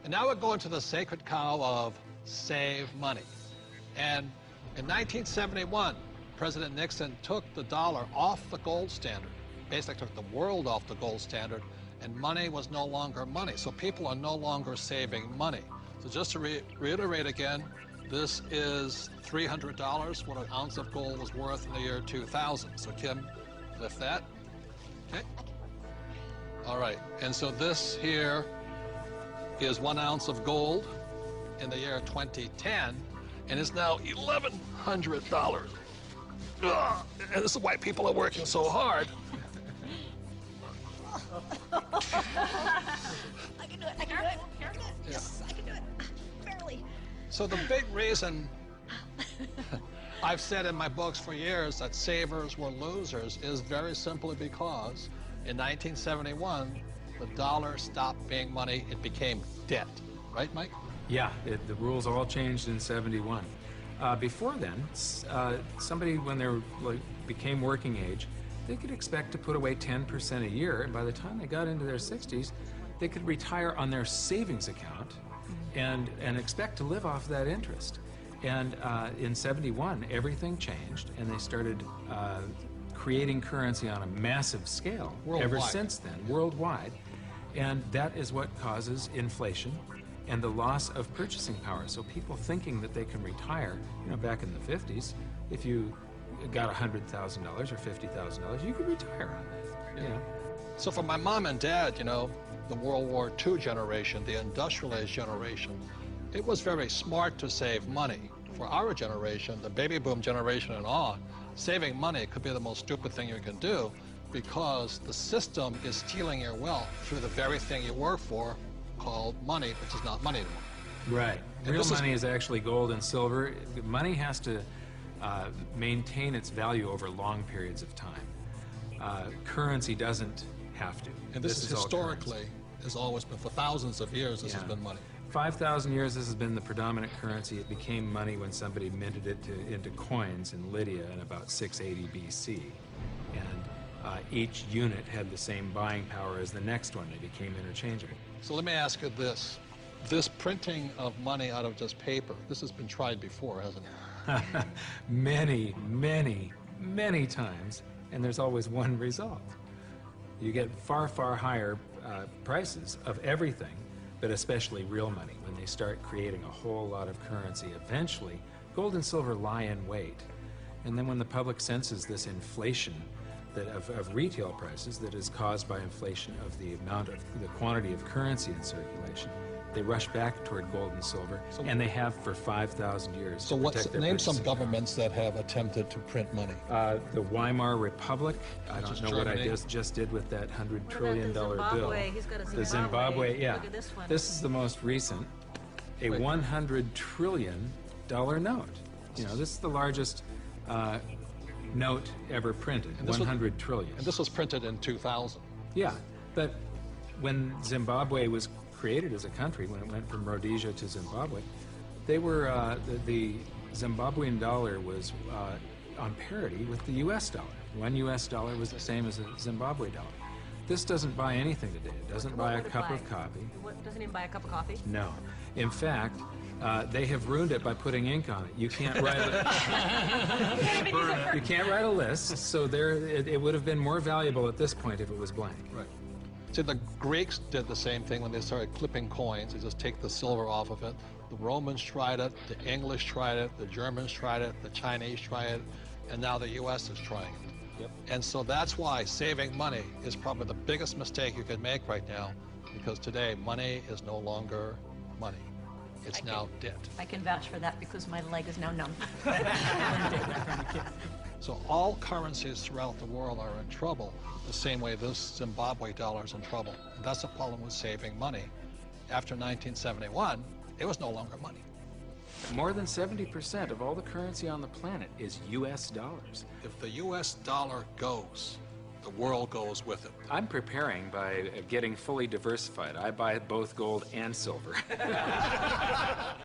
And now we're going to the sacred cow of save money. And in 1971, President Nixon took the dollar off the gold standard, basically took the world off the gold standard, and money was no longer money. So people are no longer saving money. So just to reiterate again, this is $300, what an ounce of gold was worth in the year 2000. So Kim, lift that. Okay. All right, and so this here is 1 ounce of gold in the year 2010, and it's now $1,100. Ugh, and this is why people are working so hard. I can do it, I can do it. Yes, I can do it. Barely. So the big reason I've said in my books for years that savers were losers is very simply because in 1971, the dollar stopped being money, it became debt. Right, Mike? Yeah, the rules all changed in '71. Before then, somebody, when they became working age, they could expect to put away 10% a year, and by the time they got into their 60s, they could retire on their savings account and expect to live off that interest. And in '71, everything changed, and they started creating currency on a massive scale. Worldwide. Ever since then, worldwide. And that is what causes inflation and the loss of purchasing power. So people thinking that they can retire, you know, back in the 50s, if you got $100,000 or $50,000, you could retire on that, you know. So for my mom and dad, you know, the World War II generation, the industrial age generation, it was very smart to save money. For our generation, the baby boom generation and on, saving money could be the most stupid thing you can do because the system is stealing your wealth through the very thing you work for, called money, which is not money anymore. Right. Real money is actually gold and silver. Money has to maintain its value over long periods of time. Currency doesn't have to. And this is historically, has always been, for thousands of years, this has been money. 5,000 years, this has been the predominant currency. It became money when somebody minted it into coins in Lydia in about 680 BC. And each unit had the same buying power as the next one. They became interchangeable. So let me ask you this. This printing of money out of just paper, this has been tried before, hasn't it? Many, many, many times, and there's always one result. You get far, far higher prices of everything, but especially real money. When they start creating a whole lot of currency, eventually gold and silver lie in wait. And then when the public senses this inflation of retail prices that is caused by inflation of the quantity of currency in circulation, they rush back toward gold and silver, and they have for 5,000 years. So name some governments that have attempted to print money. The Weimar Republic. I don't know what I just did with that $100 trillion bill. He's got a Zimbabwe. The Zimbabwe, yeah. Look at this one. This is the most recent, a $100 trillion note. You know, this is the largest note ever printed, 100 trillion. And this was printed in 2000. Yeah, but when Zimbabwe was created as a country, when it went from Rhodesia to Zimbabwe, they were, the Zimbabwean dollar was on parity with the US dollar. One US dollar was the same as a Zimbabwe dollar. This doesn't buy anything today. It doesn't buy a cup of coffee. What, doesn't even buy a cup of coffee? No. In fact, they have ruined it by putting ink on it. You can't write you can't write a list, so it would have been more valuable at this point if it was blank. Right. See, the Greeks did the same thing when they started clipping coins. They just take the silver off of it. The Romans tried it, the English tried it, the Germans tried it, the Chinese tried it, and now the US is trying it. Yep. And so that's why saving money is probably the biggest mistake you could make right now, because today money is no longer money. It's now debt. I can vouch for that because my leg is now numb. So all currencies throughout the world are in trouble, the same way this Zimbabwe dollar is in trouble. And that's the problem with saving money. After 1971, it was no longer money. More than 70% of all the currency on the planet is US dollars. If the US dollar goes, the world goes with it. I'm preparing by getting fully diversified. I buy both gold and silver.